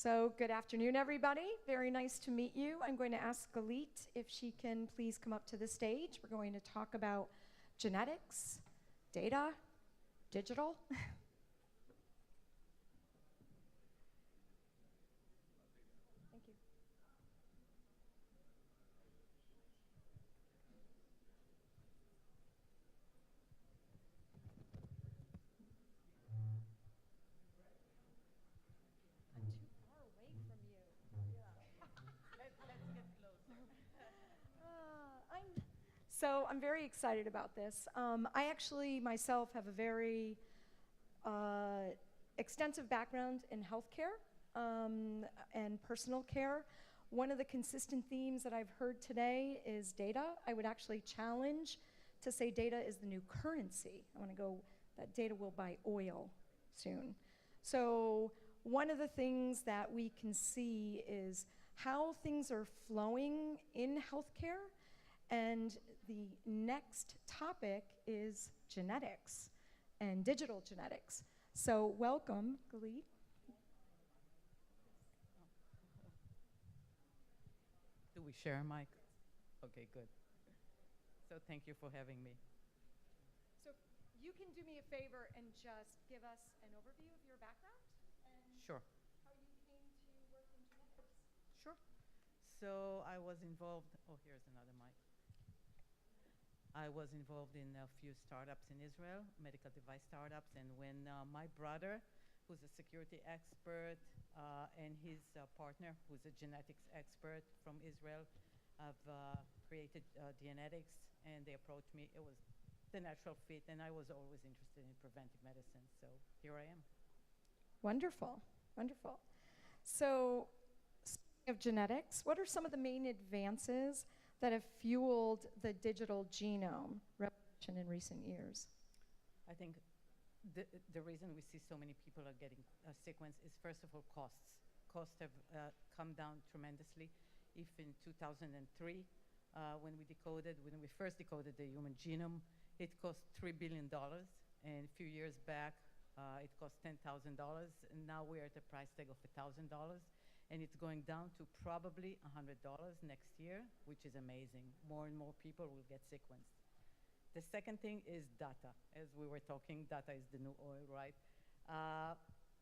So good afternoon, everybody. Very nice to meet you. I'm going to ask Galit if she can please come up to the stage. We're going to talk about genetics, data, digital. Thank you. I'm too far away from you. Let's get closer. I'm very excited about this. I actually myself have a very extensive background in healthcare and personal care. One of the consistent themes that I've heard today is data. I would actually challenge to say data is the new currency. I want to go that data will buy oil soon. So one of the things that we can see is how things are flowing in healthcare, and the next topic is genetics and digital genetics. So welcome, Galit. Do we share a mic? Okay, good. So thank you for having me. So you can do me a favor and just give us an overview of your background and Sure. how you came to work in genetics. Sure. So I was involved, oh, here's another mic. I was involved in a few startups in Israel, medical device startups, and when my brother, who's a security expert, and his partner, who's a genetics expert from Israel, have created DNAtix, and they approached me. It was the natural fit, and I was always interested in preventive medicine, so here I am. Wonderful, wonderful. So speaking of genetics, what are some of the main advances that have fueled the digital genome revolution in recent years? I think the reason we see so many people are getting sequenced is, first of all, costs. Costs have come down tremendously. If in 2003, when we first decoded the human genome, it cost $3 billion, and a few years back, it cost $10,000, and now we're at a price tag of $1,000, and it's going down to probably $100 next year, which is amazing. More and more people will get sequenced. The second thing is data. As we were talking, data is the new oil, right?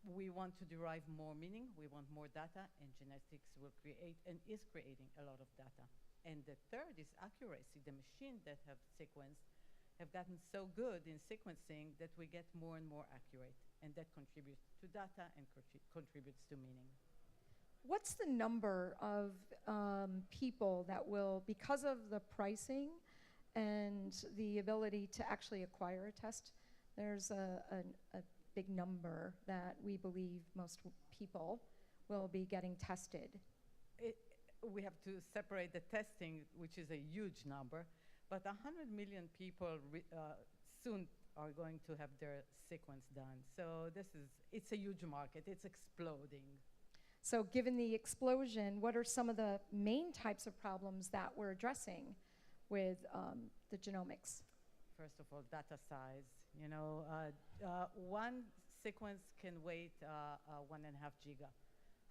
We want to derive more meaning, we want more data, and genetics will create and is creating a lot of data. And the third is accuracy. The machine that have sequenced have gotten so good in sequencing that we get more and more accurate, and that contributes to data and contributes to meaning. What's the number of people that will, because of the pricing and the ability to actually acquire a test, there's a big number that we believe most people will be getting tested. We have to separate the testing, which is a huge number, but 100 million people soon are going to have their sequence done. So it's a huge market, it's exploding. So given the explosion, what are some of the main types of problems that we're addressing with the genomics? First of all, data size. You know, one sequence can weight 1.5 giga.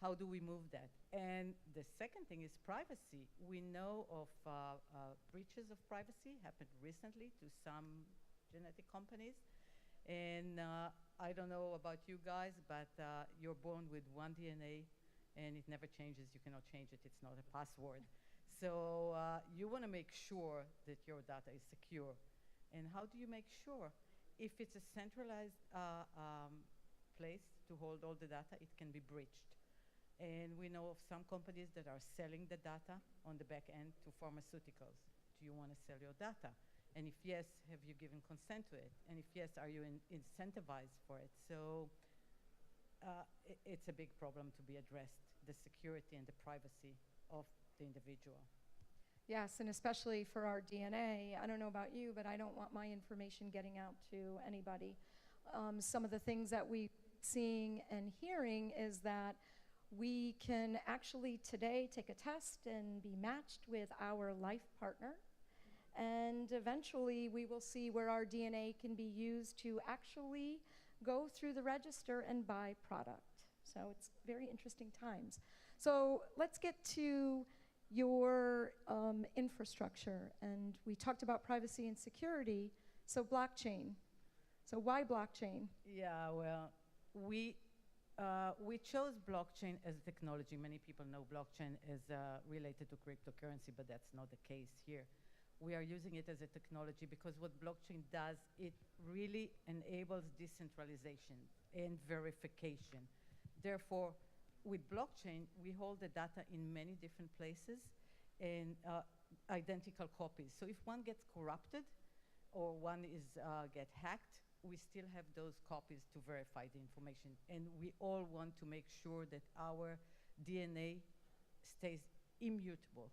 How do we move that? And the second thing is privacy. We know of breaches of privacy happened recently to some genetic companies. And I don't know about you guys, but you're born with one DNA and it never changes. You cannot change it. It's not a password. So you want to make sure that your data is secure. And how do you make sure? If it's a centralized place to hold all the data, it can be breached. And we know of some companies that are selling the data on the back end to pharmaceuticals. Do you want to sell your data? And if yes, have you given consent to it? And if yes, are you incentivized for it? So it's a big problem to be addressed, the security and the privacy of the individual. Yes, and especially for our DNA. I don't know about you, but I don't want my information getting out to anybody. Some of the things that we're seeing and hearing is that we can actually today take a test and be matched with our life partner. And eventually we will see where our DNA can be used to actually go through the register and buy product. So it's very interesting times. So let's get to your infrastructure. And we talked about privacy and security. So blockchain. So why blockchain? Yeah, well, we chose blockchain as a technology. Many people know blockchain is related to cryptocurrency, but that's not the case here. We are using it as a technology because what blockchain does, it really enables decentralization and verification. Therefore, with blockchain, we hold the data in many different places and identical copies. So if one gets corrupted or one is get hacked, we still have those copies to verify the information. And we all want to make sure that our DNA stays immutable.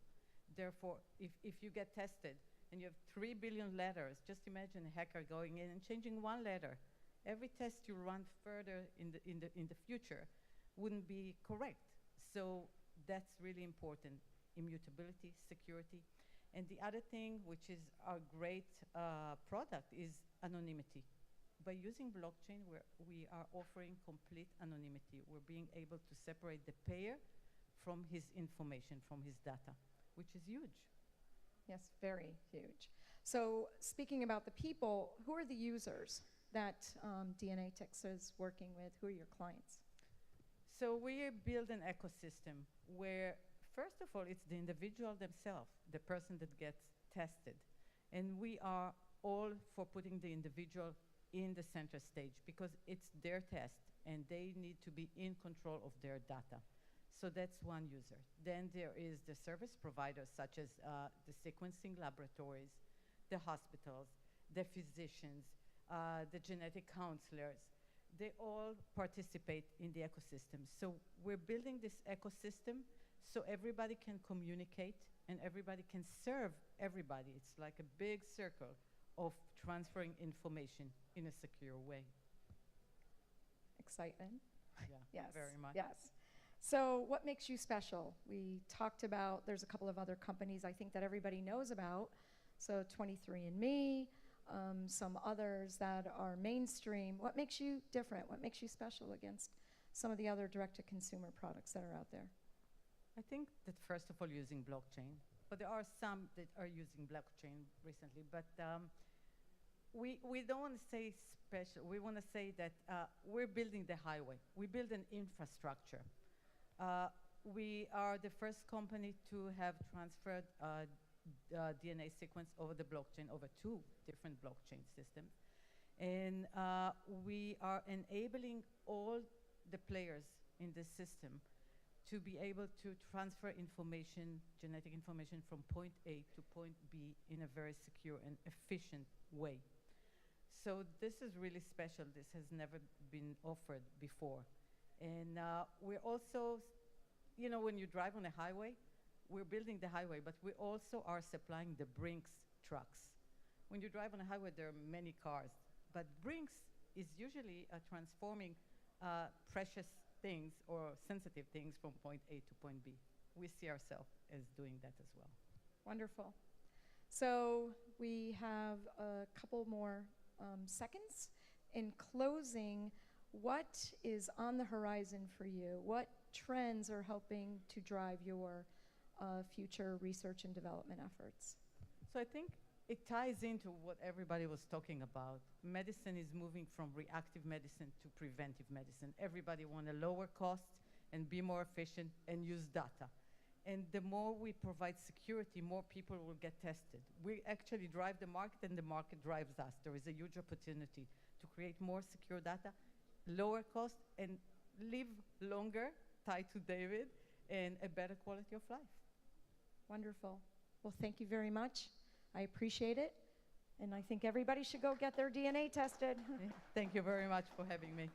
Therefore, if you get tested and you have 3 billion letters, just imagine a hacker going in and changing one letter. Every test you run further in the future wouldn't be correct. So that's really important, immutability, security. And the other thing, which is our great product, is anonymity. By using blockchain, we are offering complete anonymity. We're being able to separate the payer from his information, from his data, which is huge. Yes, very huge. So speaking about the people, who are the users that DNAtix is working with? Who are your clients? So we build an ecosystem where, first of all, it's the individual themselves, the person that gets tested. And we are all for putting the individual in the center stage because it's their test and they need to be in control of their data. So that's one user. Then there is the service providers such as the sequencing laboratories, the hospitals, the physicians, the genetic counselors. They all participate in the ecosystem. So we're building this ecosystem so everybody can communicate and everybody can serve everybody. It's like a big circle of transferring information in a secure way. Excitement. Yeah, Yes. very much. Yes. So what makes you special? We talked about, there's a couple of other companies I think that everybody knows about. So 23andMe, some others that are mainstream. What makes you different? What makes you special against some of the other direct-to-consumer products that are out there? I think that first of all using blockchain, but there are some that are using blockchain recently, but we don't want to say special. We want to say that we're building the highway. We build an infrastructure. We are the first company to have transferred DNA sequence over the blockchain, over 2 different blockchain systems. And we are enabling all the players in this system to be able to transfer information, genetic information from point A to point B in a very secure and efficient way. So this is really special. This has never been offered before. And we're also, you know, when you drive on a highway, we're building the highway, but we also are supplying the Brinks trucks. When you drive on a highway, there are many cars, but Brinks is usually transforming precious things or sensitive things from point A to point B. We see ourselves as doing that as well. Wonderful. So we have a couple more seconds. In closing, what is on the horizon for you? What trends are helping to drive your future research and development efforts? So I think it ties into what everybody was talking about. Medicine is moving from reactive medicine to preventive medicine. Everybody wants to lower costs and be more efficient and use data. And the more we provide security, more people will get tested. We actually drive the market and the market drives us. There is a huge opportunity to create more secure data, lower cost, and live longer, tied to David, and a better quality of life. Wonderful. Well, thank you very much. I appreciate it. And I think everybody should go get their DNA tested. Thank you very much for having me.